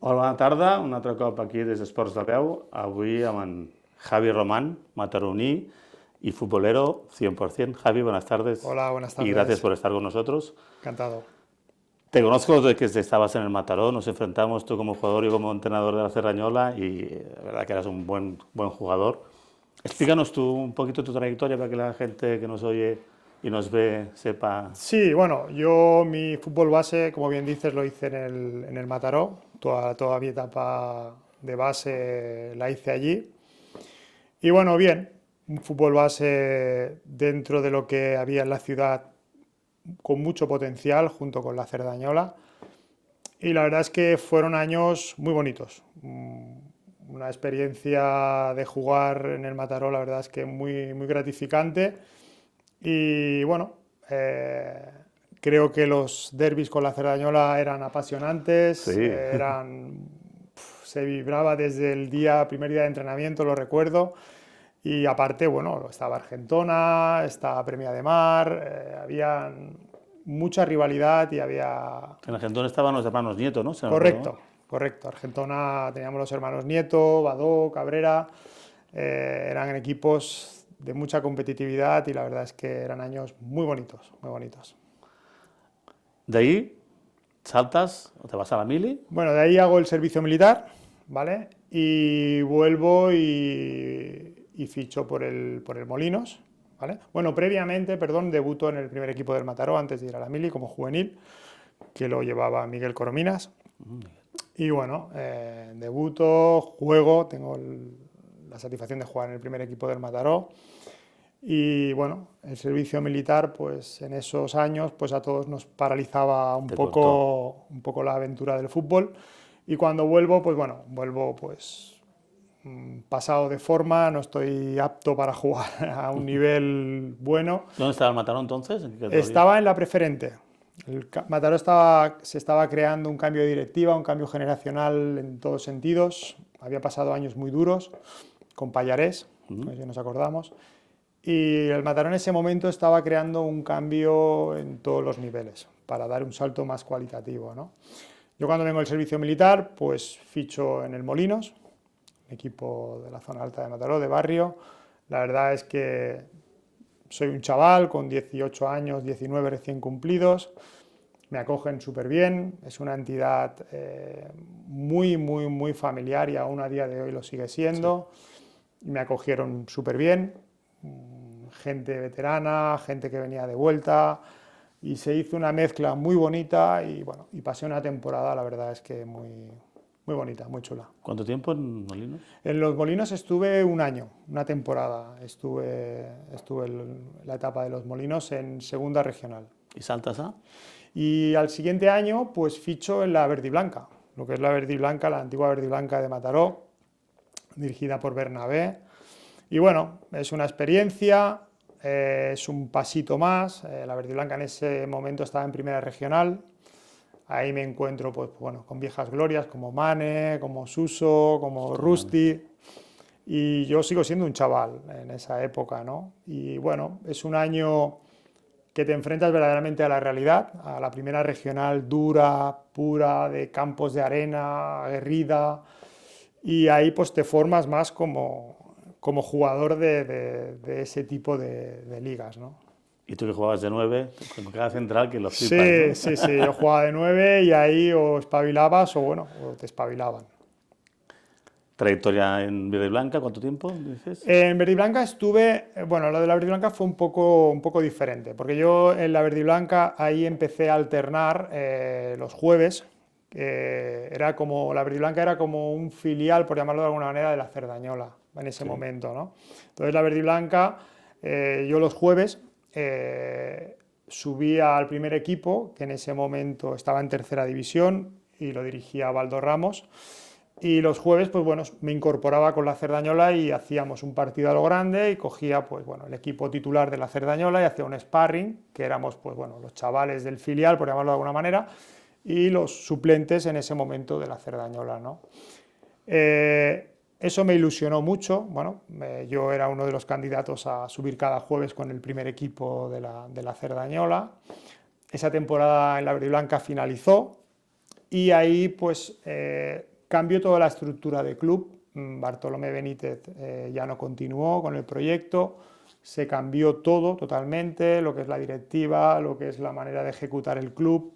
Hola, bona tarda. Un altre cop aquí des d'Esports de Peu. Avui amb en Javi Román, mataroní y futbolero 100%. Javi, buenas tardes. Hola, buenas Y gracias tardes. por estar con nosotros. Encantado. Te conozco desde que estabas en el Mataró, nos enfrentamos tú como jugador y como entrenador de la Cerdañola y la verdad que eras un buen jugador. Explícanos tú un poquito tu trayectoria para que la gente que nos oye y nos ve sepa. Sí, bueno, yo mi fútbol base, como bien dices, lo hice en el Mataró. Toda mi etapa de base la hice allí. Y bueno, bien, un fútbol base dentro de lo que había en la ciudad con mucho potencial junto con la Cerdañola. Y la verdad es que fueron años muy bonitos. Una experiencia de jugar en el Mataró, la verdad es que muy gratificante. Y bueno, creo que los derbis con la Cerdañola eran apasionantes, Sí, se vibraba desde el primer día de entrenamiento, lo recuerdo. Y aparte, bueno, estaba Argentona, estaba Premia de Mar, había mucha rivalidad y había... en Argentina estaban los hermanos Nieto, ¿no? Se me acuerdo, ¿no? Correcto, correcto. Argentona teníamos los hermanos Nieto, Badó, Cabrera, eran equipos de mucha competitividad y la verdad es que eran años muy bonitos, muy bonitos. De ahí saltas o te vas a la mili. Bueno, de ahí hago el servicio militar, ¿vale? Y vuelvo y ficho por el Molinos, ¿vale? Bueno, previamente, perdón, debuto en el primer equipo del Mataró antes de ir a la mili como juvenil, que lo llevaba Miguel Corominas. Y bueno, debuto, juego, tengo la satisfacción de jugar en el primer equipo del Mataró. Y bueno, el servicio militar, pues en esos años, pues a todos nos paralizaba Te cortó. un poco la aventura del fútbol. Y cuando vuelvo, pues bueno, vuelvo pues pasado de forma, no estoy apto para jugar a un nivel bueno. ¿Dónde estaba el Mataró entonces? ¿En qué categoría? Estaba en la preferente. Mataró se estaba creando un cambio de directiva, un cambio generacional en todos sentidos. Había pasado años muy duros con Pallarés, no sé si nos acordamos. Y el Mataró en ese momento estaba creando un cambio en todos los niveles para dar un salto más cualitativo, ¿no? Yo cuando vengo del servicio militar, pues ficho en el Molinos, equipo de la zona alta de Mataró, de barrio. La verdad es que soy un chaval con 18 años, 19 recién cumplidos, me acogen súper bien, es una entidad muy familiar y aún a día de hoy lo sigue siendo. Sí. Me acogieron súper bien, gente veterana, gente que venía de vuelta y se hizo una mezcla muy bonita y bueno, y pasé una temporada, la verdad es que muy bonita, muy chula. ¿Cuánto tiempo en Molinos? En los Molinos estuve un año, una temporada. Estuve en la etapa de los Molinos en segunda regional. ¿Y saltas a? Y al siguiente año, pues ficho en la Verdiblanca, lo que es la Verdiblanca, la antigua Verdiblanca de Mataró, dirigida por Bernabé. Y bueno, es una experiencia, es un pasito más. La Verdiblanca en ese momento estaba en primera regional. Ahí me encuentro pues, bueno, con viejas glorias como Mane, como Suso, como Rusti. Y yo sigo siendo un chaval en esa época, ¿no? Y bueno, es un año que te enfrentas verdaderamente a la realidad, a la primera regional dura, pura, de campos de arena, aguerrida. Y ahí pues te formas más como jugador de ese tipo de ligas, ¿no? Y tú que jugabas de 9, con cada central que lo flipas, ¿no? Sí, yo jugaba de 9 y ahí o espabilabas o bueno, o te espabilaban. Trayectoria en Verde y Blanca, ¿cuánto tiempo dices? En Verdiblanca estuve, bueno, lo de la Verdiblanca fue un poco diferente, porque yo en la Verdiblanca ahí empecé a alternar los jueves, era como, la Verdiblanca era como un filial, por llamarlo de alguna manera, de la Cerdañola en ese momento, ¿no? Entonces la Verdiblanca, yo los jueves subía al primer equipo, que en ese momento estaba en tercera división y lo dirigía Baldo Ramos. Y los jueves, pues bueno, me incorporaba con la Cerdañola y hacíamos un partido a lo grande y cogía, pues bueno, el equipo titular de la Cerdañola y hacía un sparring, que éramos, pues bueno, los chavales del filial, por llamarlo de alguna manera, y los suplentes en ese momento de la Cerdañola, ¿no? Eso me ilusionó mucho, bueno, yo era uno de los candidatos a subir cada jueves con el primer equipo de la Cerdañola. Esa temporada en la Verdiblanca finalizó y ahí, pues cambió toda la estructura del club. Bartolomé Benítez ya no continuó con el proyecto, se cambió todo totalmente, lo que es la directiva, lo que es la manera de ejecutar el club,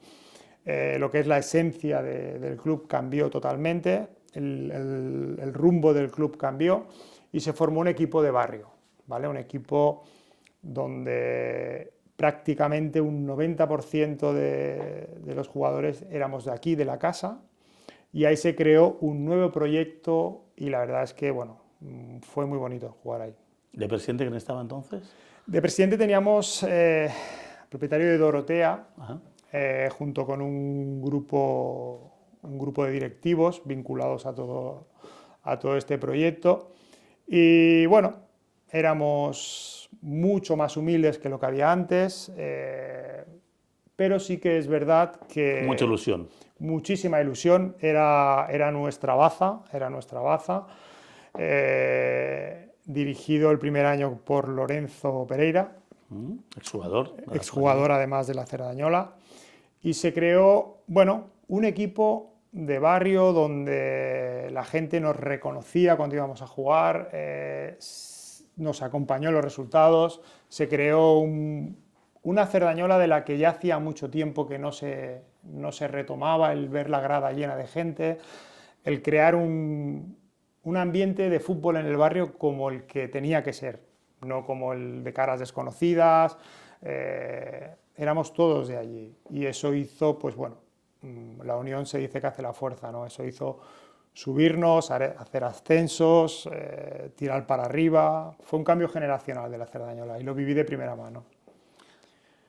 lo que es la esencia del club cambió totalmente, el rumbo del club cambió y se formó un equipo de barrio, ¿vale? Un equipo donde prácticamente un 90% de los jugadores éramos de aquí, de la casa, y ahí se creó un nuevo proyecto y la verdad es que, bueno, fue muy bonito jugar ahí. ¿De presidente quién estaba entonces? De presidente teníamos propietario de Dorotea, Ajá. junto con un grupo de directivos vinculados a todo este proyecto. Y bueno, éramos mucho más humildes que lo que había antes, pero sí que es verdad que... Mucha ilusión. Muchísima ilusión, era nuestra baza, dirigido el primer año por Lorenzo Pereira, Exjugador. exjugador además de la Cerdañola, y se creó, bueno, un equipo de barrio donde la gente nos reconocía cuando íbamos a jugar, nos acompañó en los resultados, se creó una Cerdañola de la que ya hacía mucho tiempo que no se retomaba, el ver la grada llena de gente, el crear un ambiente de fútbol en el barrio como el que tenía que ser, no como el de caras desconocidas, éramos todos de allí y eso hizo, pues bueno, la unión se dice que hace la fuerza, ¿no? Eso hizo subirnos, hacer ascensos, tirar para arriba, fue un cambio generacional de la Cerdañola y lo viví de primera mano.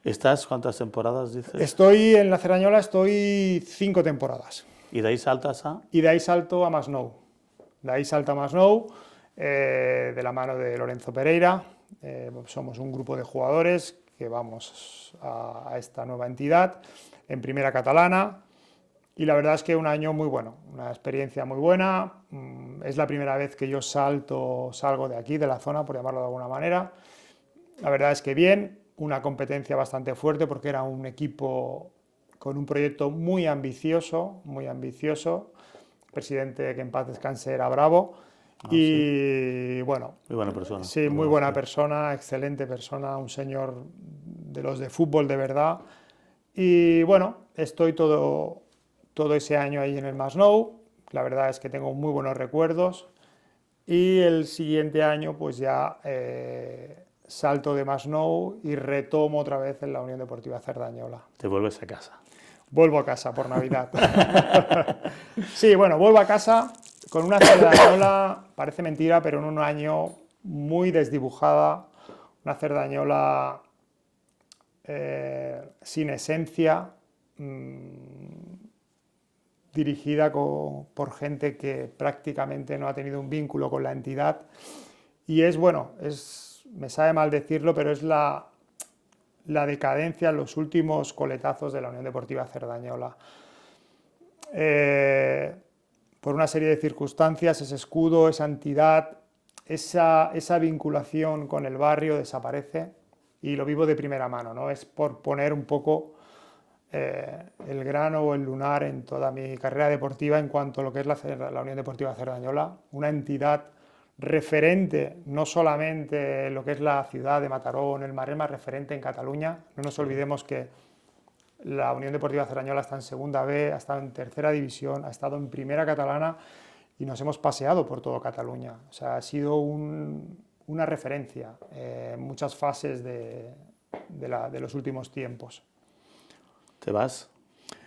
¿Estás cuántas temporadas, dices? Estoy en la Cerdañola, estoy 5 temporadas. ¿Y de ahí saltas a...? Y de ahí salto a Masnou. De ahí salto a Masnou, de la mano de Lorenzo Pereira. Somos un grupo de jugadores que vamos a esta nueva entidad en Primera Catalana. Y la verdad es que un año muy bueno, una experiencia muy buena. Es la primera vez que yo salgo de aquí, de la zona, por llamarlo de alguna manera. La verdad es que bien, una competencia bastante fuerte porque era un equipo con un proyecto muy ambicioso, muy ambicioso. El presidente, que en paz descanse, era Bravo. Y sí, bueno, muy buena persona. Sí, muy buena persona, excelente persona, un señor de los de fútbol de verdad. Y bueno, estoy todo ese año ahí en el Masnou. La verdad es que tengo muy buenos recuerdos. Y el siguiente año pues ya salto de Masnou y retomo otra vez en la Unión Deportiva Cerdañola. Te vuelves a casa. Vuelvo a casa por Navidad. Sí, bueno, vuelvo a casa con una Cerdañola, parece mentira, pero en un año muy desdibujada, una Cerdañola sin esencia, dirigida por gente que prácticamente no ha tenido un vínculo con la entidad. Y es, bueno, me sabe mal decirlo, pero es la decadencia, los últimos coletazos de la Unión Deportiva Cerdañola. Por una serie de circunstancias, ese escudo, esa entidad, esa vinculación con el barrio desaparece y lo vivo de primera mano, ¿no? Es por poner un poco el grano o el lunar en toda mi carrera deportiva en cuanto a lo que es la Unión Deportiva Cerdañola, una entidad referente no solamente en lo que es la ciudad de Mataró, el Marema, referente en Cataluña. No nos olvidemos que la Unión Deportiva Cerdañola está en segunda B, ha estado en tercera división, ha estado en primera catalana y nos hemos paseado por todo Cataluña. O sea, ha sido una referencia en muchas fases de los últimos tiempos. ¿Te vas?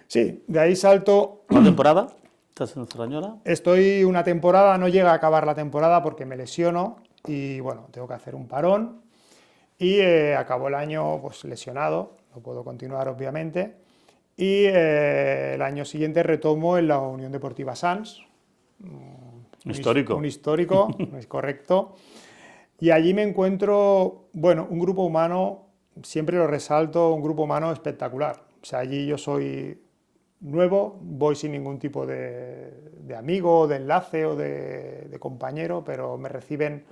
Sí, de ahí salto. ¿Una temporada? ¿Estás en Cerdañola? Estoy una temporada, no llega a acabar la temporada porque me lesiono y bueno, tengo que hacer un parón y acabó el año pues lesionado, no puedo continuar obviamente y el año siguiente retomo en la Unión Deportiva Sants. Histórico. Un histórico, es correcto. Y allí me encuentro, bueno, un grupo humano, siempre lo resalto, un grupo humano espectacular. O sea, allí yo soy nuevo, voy sin ningún tipo de amigo, de enlace o de compañero, pero me reciben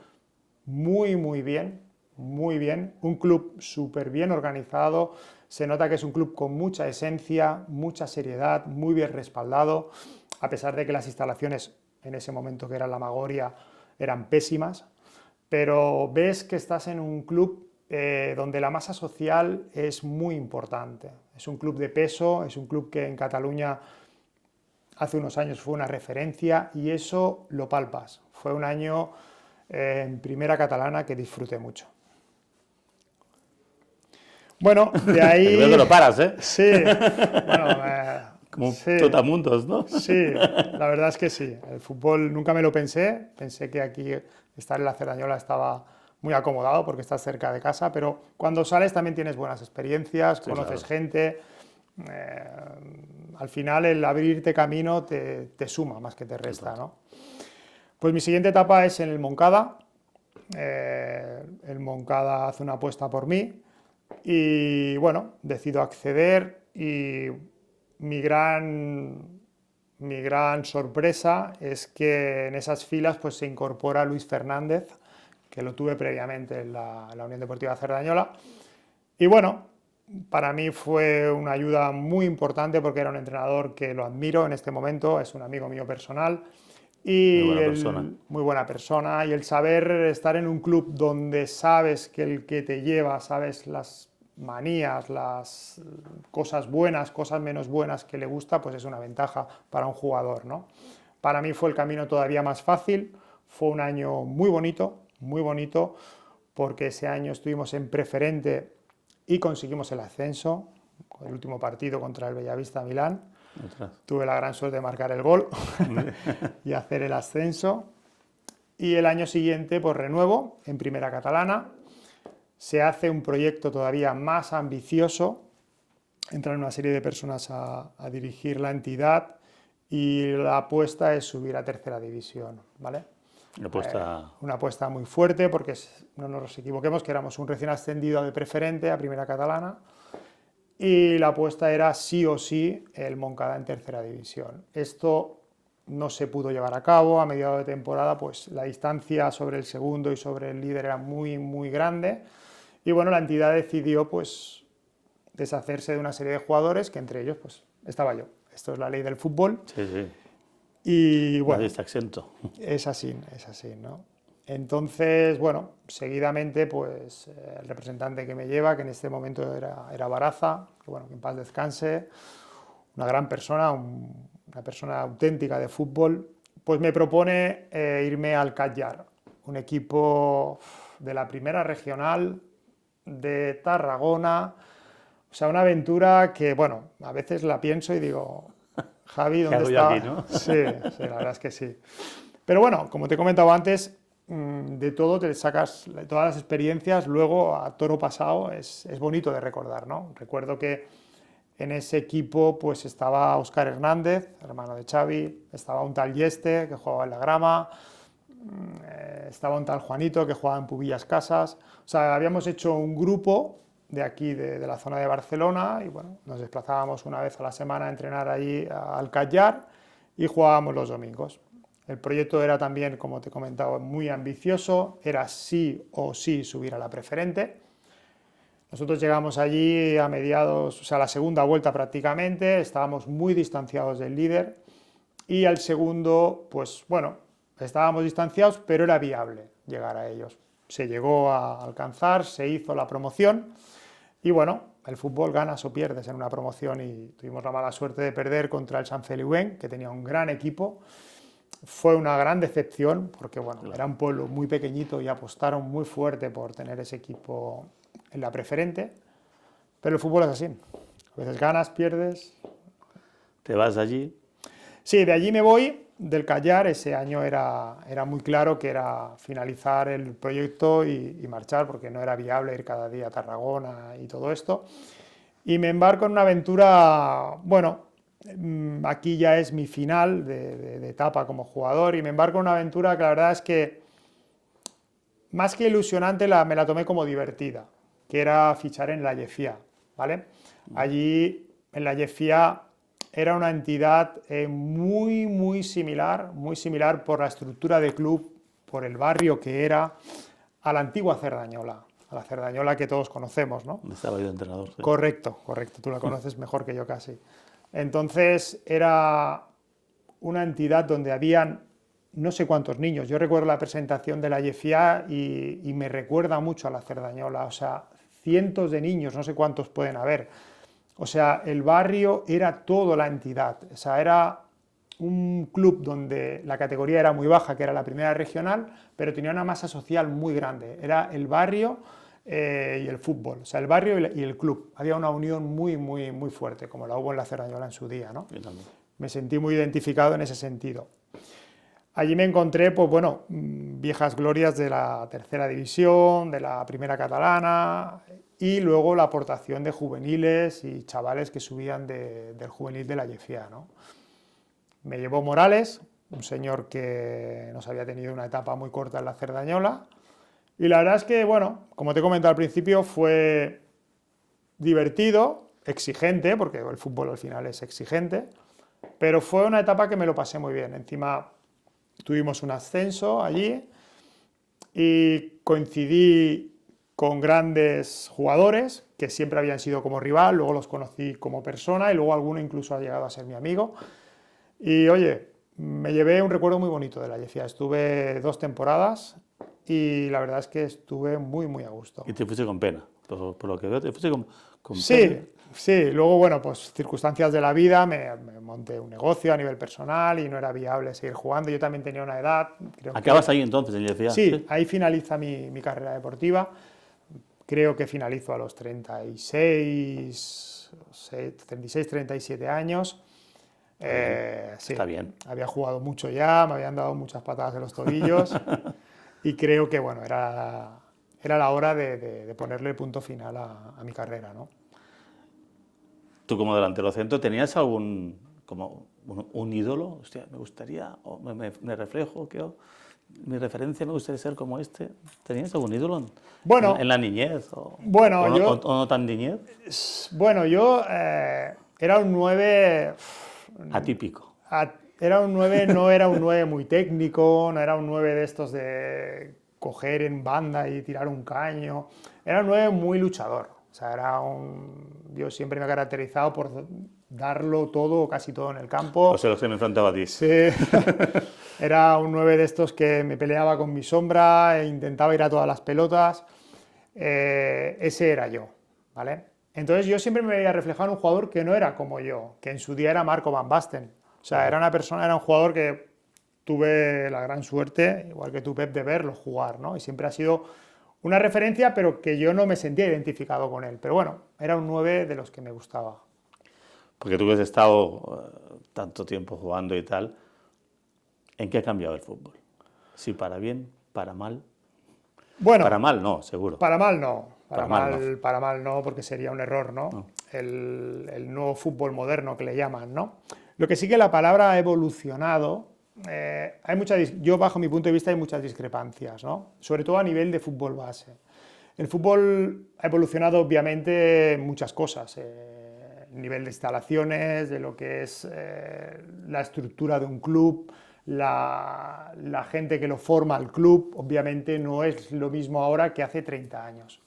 muy, muy bien, muy bien. Un club súper bien organizado, Se nota que es un club con mucha esencia, mucha seriedad, muy bien respaldado, a pesar de que las instalaciones en ese momento que era la Magoria eran pésimas, pero ves que estás en un club donde la masa social es muy importante. Es un club de peso, es un club que en Cataluña hace unos años fue una referencia y eso lo palpas. Fue un año en primera catalana que disfruté mucho. Bueno, de ahí... Creo que lo paras, ¿eh? Sí, bueno... Como sí, totamundos, ¿no? sí, la verdad es que sí. El fútbol nunca me lo pensé. Pensé que aquí estar en la Cerdañola estaba muy acomodado porque estás cerca de casa, pero cuando sales también tienes buenas experiencias, sí, conoces claro. Gente. Al final el abrirte camino te suma más que te resta, ¿no? Pues mi siguiente etapa es en el Moncada. El Moncada hace una apuesta por mí y bueno, decido acceder y mi gran sorpresa es que en esas filas pues, se incorpora Luis Fernández, que lo tuve previamente en la Unión Deportiva Cerdañola. Y bueno, para mí fue una ayuda muy importante porque era un entrenador que lo admiro en este momento, es un amigo mío personal. Y muy buena persona. Y el saber estar en un club donde sabes que el que te lleva, sabes las manías, las cosas buenas, cosas menos buenas que le gusta, pues es una ventaja para un jugador, ¿no? Para mí fue el camino todavía más fácil, fue un año muy bonito, porque ese año estuvimos en preferente y conseguimos el ascenso, el último partido contra el Bellavista Milán. Tuve la gran suerte de marcar el gol y hacer el ascenso. Y el año siguiente, pues renuevo en Primera Catalana. Se hace un proyecto todavía más ambicioso, entran una serie de personas a dirigir la entidad y la apuesta es subir a Tercera División, ¿vale? Una apuesta muy fuerte porque no nos equivoquemos que éramos un recién ascendido de preferente a Primera Catalana y la apuesta era sí o sí el Moncada en Tercera División. Esto no se pudo llevar a cabo, a mediados de temporada pues la distancia sobre el segundo y sobre el líder era muy grande. Y bueno, la entidad decidió pues deshacerse de una serie de jugadores, que entre ellos pues estaba yo. Esto es la ley del fútbol. Sí, sí. Y bueno, nadie está exento. Es así, ¿no? Entonces, bueno, seguidamente pues el representante que me lleva, que en este momento era Baraza, que bueno, que en paz descanse, una gran persona, una persona auténtica de fútbol, pues me propone irme al Catllar, un equipo de la primera regional de Tarragona, o sea, una aventura que, bueno, a veces la pienso y digo, Javi, ¿dónde está? Aquí, ¿no? Sí, la verdad es que sí. Pero bueno, como te he comentado antes, de todo te sacas, de todas las experiencias, luego a toro pasado es bonito de recordar, ¿no? Recuerdo que en ese equipo pues estaba Óscar Hernández, hermano de Xavi, estaba un tal Yeste, que jugaba en la Grama, estaba un tal Juanito, que jugaba en Pubillas Casas. O sea, habíamos hecho un grupo de aquí, de la zona de Barcelona, y bueno, nos desplazábamos una vez a la semana a entrenar allí al Catllar y jugábamos los domingos. El proyecto era también, como te he comentado, muy ambicioso, era sí o sí subir a la preferente. Nosotros llegamos allí a mediados, o sea, a la segunda vuelta prácticamente, estábamos muy distanciados del líder y al segundo, pues bueno, estábamos distanciados, pero era viable llegar a ellos. Se llegó a alcanzar, se hizo la promoción y bueno, el fútbol ganas o pierdes en una promoción y tuvimos la mala suerte de perder contra el Sant Feliuenc, que tenía un gran equipo. Fue una gran decepción porque bueno, era un pueblo muy pequeñito y apostaron muy fuerte por tener ese equipo en la preferente, pero el fútbol es así. A veces ganas, pierdes. ¿Te vas allí? Sí, de allí me voy, del Catllar. Ese año era muy claro que era finalizar el proyecto y marchar, porque no era viable ir cada día a Tarragona y todo esto. Y me embarco en una aventura, bueno, aquí ya es mi final de etapa como jugador, y me embarco en una aventura que la verdad es que, más que ilusionante, me la tomé como divertida, que era fichar en la Llefià, ¿vale? Allí, en la Llefià, era una entidad muy similar por la estructura de club, por el barrio que era, a la antigua Cerdañola. a la Cerdañola que todos conocemos, ¿no? Estaba yo de entrenador. Sí. Correcto, correcto, tú la conoces mejor que yo casi. Entonces era una entidad donde habían no sé cuántos niños. Yo recuerdo la presentación de la YFIA y me recuerda mucho a la Cerdañola, o sea, cientos de niños, no sé cuántos pueden haber. O sea, el barrio era toda la entidad, o sea, era un club donde la categoría era muy baja, que era la primera regional, pero tenía una masa social muy grande. Era el barrio y el fútbol, o sea, el barrio y el club. Había una unión muy, muy, muy fuerte, como la hubo en la Cerdañola en su día, ¿no? Me sentí muy identificado en ese sentido. Allí me encontré, pues bueno, viejas glorias de la tercera división, de la primera catalana y luego la aportación de juveniles y chavales que subían del juvenil de la YFIA, ¿no? Me llevó Morales, un señor que nos había tenido una etapa muy corta en la Cerdañola y la verdad es que, bueno, como te he comentado al principio, fue divertido, exigente, porque el fútbol al final es exigente, pero fue una etapa que me lo pasé muy bien. Encima tuvimos un ascenso allí y coincidí con grandes jugadores que siempre habían sido como rival, luego los conocí como persona y luego alguno incluso ha llegado a ser mi amigo. Y oye, me llevé un recuerdo muy bonito de la YFIA. Estuve 2 temporadas y la verdad es que estuve muy, muy a gusto. Y te fuiste con pena, por lo que veo, te fuiste con Sí, pena. sí, luego, bueno, pues circunstancias de la vida, me monté un negocio a nivel personal y no era viable seguir jugando. Yo también tenía una edad. ¿Acabas ahí entonces en YFIA? Sí, ahí finaliza mi carrera deportiva. Creo que finalizo a los 36, 37 años. Sí, está bien. había jugado mucho ya, me habían dado muchas patadas en los tobillos y creo que, bueno, era la hora de ponerle punto final a mi carrera, ¿no? Tú como delantero centro, ¿tenías algún como un ídolo? Hostia, me gustaría, o me reflejo, mi referencia me gustaría ser como este. ¿Tenías algún ídolo Bueno, en la niñez? ¿O no tan niñez? Bueno, yo era un 9... Atípico. Era un 9, no era un 9 muy técnico, no era un 9 de estos de coger en banda y tirar un caño. Era un 9 muy luchador. O sea, yo siempre me he caracterizado por darlo todo, casi todo en el campo. O sea, los que me enfrentaba a ti. Sí. Era un 9 de estos que me peleaba con mi sombra e intentaba ir a todas las pelotas. Ese era yo, ¿vale? Entonces yo siempre me veía reflejado en un jugador que no era como yo, que en su día era Marco Van Basten. O sea, era un jugador que tuve la gran suerte, igual que tú, Pep, de verlo jugar, ¿no? Y siempre ha sido una referencia, pero que yo no me sentía identificado con él. Pero bueno, era un 9 de los que me gustaba. Porque tú que has estado tanto tiempo jugando y tal, ¿en qué ha cambiado el fútbol? Si para bien, para mal. Bueno, para mal no, seguro. Para mal no. Para mal Para mal no, porque sería un error, ¿no? No. El nuevo fútbol moderno que le llaman, ¿no? Lo que sí que la palabra ha evolucionado. Yo, bajo mi punto de vista, hay muchas discrepancias, ¿no? Sobre todo a nivel de fútbol base. El fútbol ha evolucionado, obviamente, en muchas cosas. Nivel de instalaciones, de lo que es la estructura de un club, la gente que lo forma al club, obviamente no es lo mismo ahora que hace 30 años.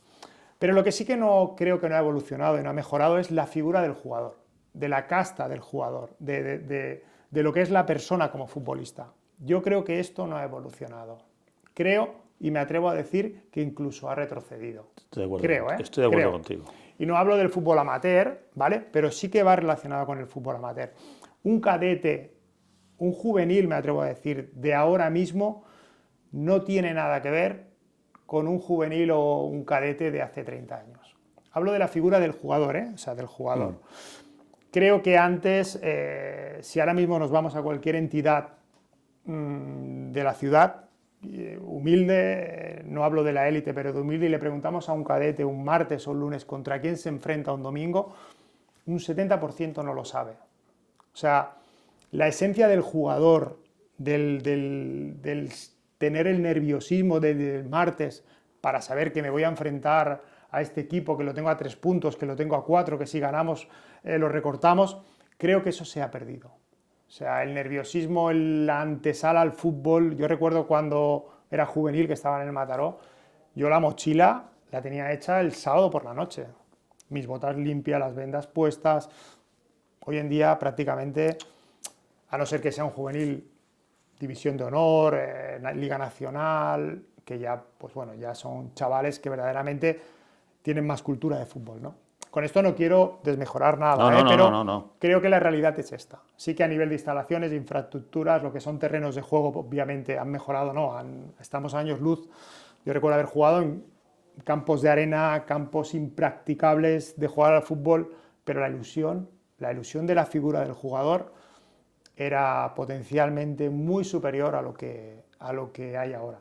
Pero lo que sí que no creo que no ha evolucionado y no ha mejorado es la figura del jugador, de la casta del jugador, de lo que es la persona como futbolista. Yo creo que esto no ha evolucionado. Creo, y me atrevo a decir, que incluso ha retrocedido. Estoy de acuerdo, creo, estoy de acuerdo contigo. Y no hablo del fútbol amateur, ¿vale? Pero sí que va relacionado con el fútbol amateur. Un cadete, un juvenil, me atrevo a decir, de ahora mismo, no tiene nada que ver con un juvenil o un cadete de hace 30 años. Hablo de la figura del jugador, ¿eh? O sea, del jugador. Creo que antes, si ahora mismo nos vamos a cualquier entidad de la ciudad, humilde, no hablo de la élite, pero de humilde, y le preguntamos a un cadete un martes o un lunes contra quién se enfrenta un domingo, un 70% no lo sabe. O sea, la esencia del jugador, del tener el nerviosismo del martes para saber que me voy a enfrentar a este equipo, que lo tengo a 3 puntos, que lo tengo a 4, que si ganamos lo recortamos, creo que eso se ha perdido. O sea, el nerviosismo, la antesala al fútbol. Yo recuerdo cuando era juvenil, que estaba en el Mataró, yo la mochila la tenía hecha el sábado por la noche. Mis botas limpias, las vendas puestas. Hoy en día prácticamente, a no ser que sea un juvenil división de honor, Liga Nacional, que ya, pues bueno, ya son chavales que verdaderamente tienen más cultura de fútbol, ¿no? Con esto no quiero desmejorar nada, pero creo que la realidad es esta. Sí que a nivel de instalaciones, de infraestructuras, lo que son terrenos de juego, obviamente han mejorado, ¿no? Estamos a años luz. Yo recuerdo haber jugado en campos de arena, campos impracticables de jugar al fútbol, pero la ilusión de la figura del jugador era potencialmente muy superior a lo que hay ahora.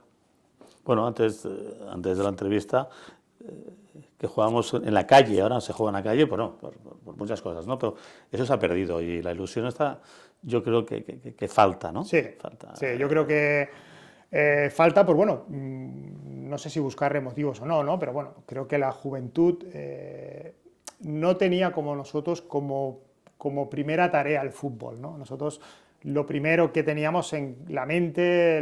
Bueno, antes de la entrevista, que jugábamos en la calle, ahora se juega en la calle, pues no, por muchas cosas, ¿no? Pero eso se ha perdido y la ilusión está, yo creo que falta, ¿no? Sí, falta. Sí, yo creo que falta, pues bueno, no sé si buscar motivos o no, pero bueno, creo que la juventud no tenía como nosotros como primera tarea el fútbol, ¿no? Nosotros lo primero que teníamos en la mente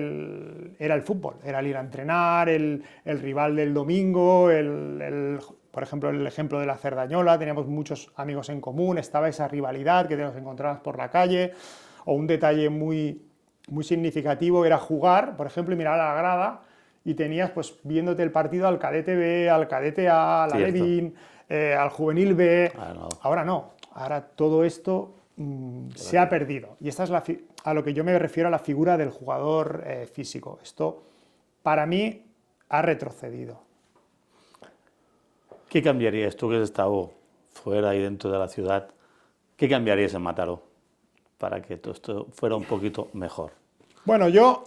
era el fútbol, era el ir a entrenar, el rival del domingo, por ejemplo, el ejemplo de la Cerdañola, teníamos muchos amigos en común, estaba esa rivalidad que te nos encontrabas por la calle, o un detalle muy, muy significativo era jugar, por ejemplo, y mirar a la grada, y tenías, pues, viéndote el partido al cadete B, al cadete A, al Alevín, al juvenil B. Ahora no, ahora todo esto se ha perdido. Y esta es a lo que yo me refiero, a la figura del jugador físico. Esto, para mí, ha retrocedido. ¿Qué cambiarías tú que has estado fuera y dentro de la ciudad? ¿Qué cambiarías en Mataró para que todo esto fuera un poquito mejor? Bueno, yo,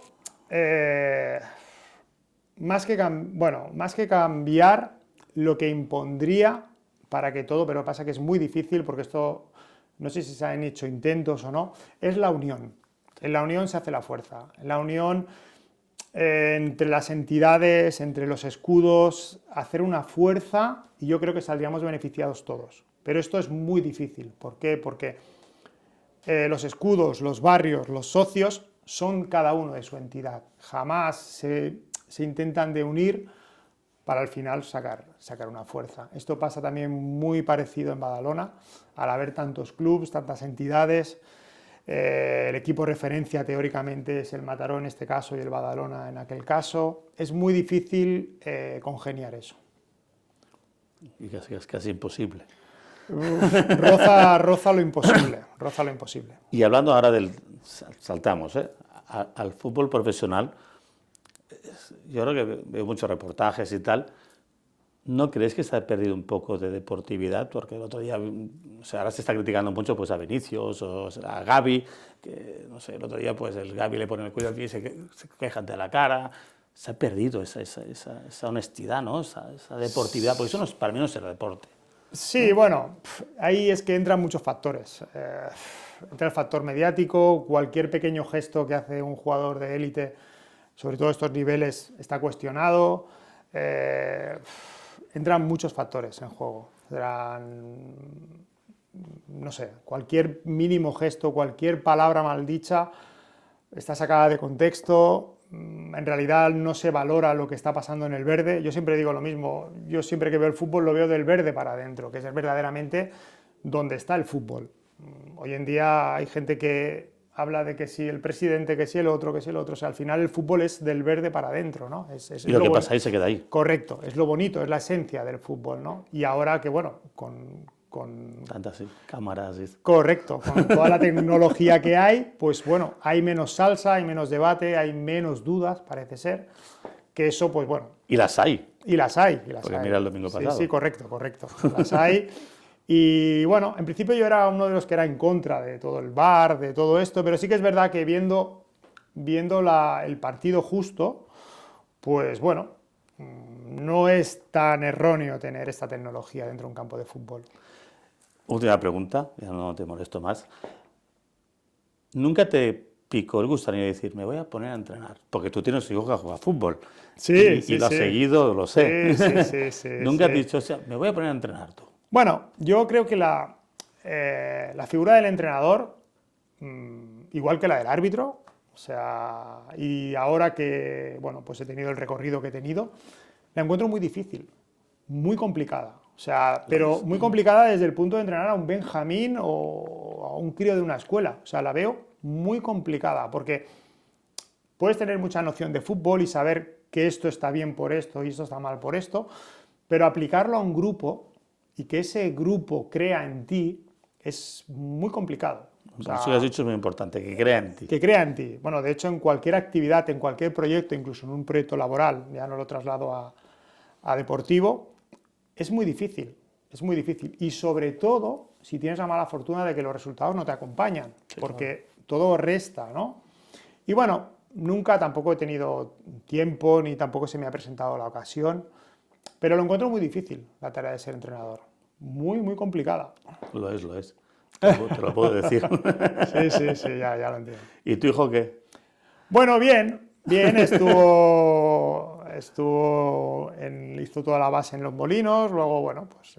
más que cambiar, lo que impondría para que todo, pero pasa que es muy difícil porque esto, no sé si se han hecho intentos o no, es la unión. En la unión se hace la fuerza. En la unión entre las entidades, entre los escudos, hacer una fuerza y yo creo que saldríamos beneficiados todos. Pero esto es muy difícil. ¿Por qué? Porque los escudos, los barrios, los socios son cada uno de su entidad. Jamás se intentan de unir para al final sacar una fuerza. Esto pasa también muy parecido en Badalona, al haber tantos clubes, tantas entidades. El equipo referencia teóricamente es el Mataró en este caso y el Badalona en aquel caso. Es muy difícil congeniar eso. Y es casi imposible. Roza lo imposible, roza lo imposible. Y hablando ahora saltamos, al fútbol profesional, yo creo que veo muchos reportajes y tal. ¿No crees que se ha perdido un poco de deportividad? Porque el otro día, o sea, ahora se está criticando mucho pues, a Vinicius o a Gavi, que no sé, el otro día pues el Gavi le pone el cuello aquí y se quejan de la cara. Se ha perdido esa honestidad, ¿no? Esa deportividad, porque eso no para mí no es el deporte. Sí, bueno, ahí es que entran muchos factores. Entra el factor mediático, cualquier pequeño gesto que hace un jugador de élite, sobre todo estos niveles, está cuestionado. Entran muchos factores en juego. No sé, cualquier mínimo gesto, cualquier palabra maldicha está sacada de contexto. En realidad no se valora lo que está pasando en el verde. Yo siempre digo lo mismo, yo siempre que veo el fútbol lo veo del verde para adentro, que es verdaderamente donde está el fútbol. Hoy en día hay gente que habla de que si el presidente, que si el otro, o sea, al final el fútbol es del verde para adentro, ¿no? Y lo que pasa ahí se queda ahí. Correcto, es lo bonito, es la esencia del fútbol, ¿no? Y ahora que, bueno, tantas cámaras. Correcto, con toda la tecnología que hay, pues bueno, hay menos salsa, hay menos debate, hay menos dudas, parece ser, que eso, pues bueno. Y las hay. Y las hay. Porque mira el domingo pasado. Sí, correcto, las hay. Y bueno, en principio yo era uno de los que era en contra de todo el VAR, de todo esto, pero sí que es verdad que viendo el partido justo, pues bueno, no es tan erróneo tener esta tecnología dentro de un campo de fútbol. Última pregunta, ya no te molesto más. ¿Nunca te picó el gusanillo de decir, me voy a poner a entrenar? Porque tú tienes un hijo que juega fútbol. Sí, y lo has seguido, lo sé. Sí. ¿Nunca has dicho, o sea, me voy a poner a entrenar tú? Bueno, yo creo que la figura del entrenador, igual que la del árbitro, o sea, y ahora que, bueno, pues he tenido el recorrido que he tenido, la encuentro muy difícil. muy complicada. O sea, pero muy complicada desde el punto de entrenar a un Benjamín o a un crío de una escuela. O sea, la veo muy complicada porque puedes tener mucha noción de fútbol y saber que esto está bien por esto y esto está mal por esto, pero aplicarlo a un grupo y que ese grupo crea en ti es muy complicado. O sea, eso que has dicho es muy importante, que crea en ti. que crea en ti. Bueno, de hecho, en cualquier actividad, en cualquier proyecto, incluso en un proyecto laboral, ya no lo traslado a deportivo, es muy difícil. Es muy difícil. Y sobre todo, si tienes la mala fortuna de que los resultados no te acompañan, Sí, porque todo resta, ¿no? Y bueno, nunca tampoco he tenido tiempo, ni tampoco se me ha presentado la ocasión, pero lo encuentro muy difícil, la tarea de ser entrenador. Muy, muy complicada. Lo es, lo es. Te lo puedo decir. Sí, sí, sí, ya lo entiendo. ¿Y tu hijo qué? Bueno, bien, hizo toda la base en Los Molinos, luego, bueno, pues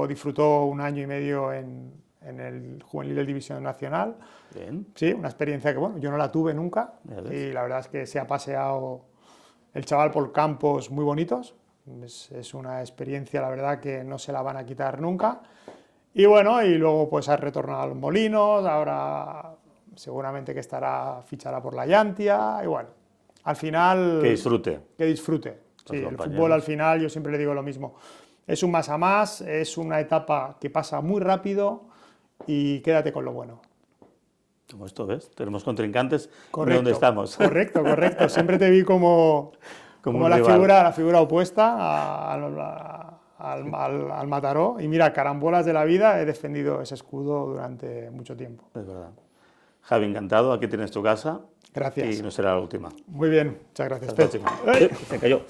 disfrutó un año y medio en el juvenil de División Nacional. Bien. Sí, una experiencia que, bueno, yo no la tuve nunca Ya ves. y la verdad es que se ha paseado el chaval por campos muy bonitos. Es una experiencia, la verdad, que no se la van a quitar nunca. Y bueno, y luego pues ha retornado a Los Molinos, ahora seguramente que fichará por la Llantia, y bueno, al final... Que disfrute. Que disfrute. Sí, el compañeros. fútbol al final, yo siempre le digo lo mismo, es un más a más, es una etapa que pasa muy rápido y quédate con lo bueno. Como esto, ¿ves? Tenemos contrincantes Correcto, de donde estamos. correcto, correcto. Siempre te vi como un la rival. figura opuesta al Mataró. Y mira, carambolas de la vida, he defendido ese escudo durante mucho tiempo. Es verdad. Javi, encantado. Aquí tienes tu casa. Gracias. Y no será la última. Muy bien, muchas gracias. Hasta la próxima. Se cayó.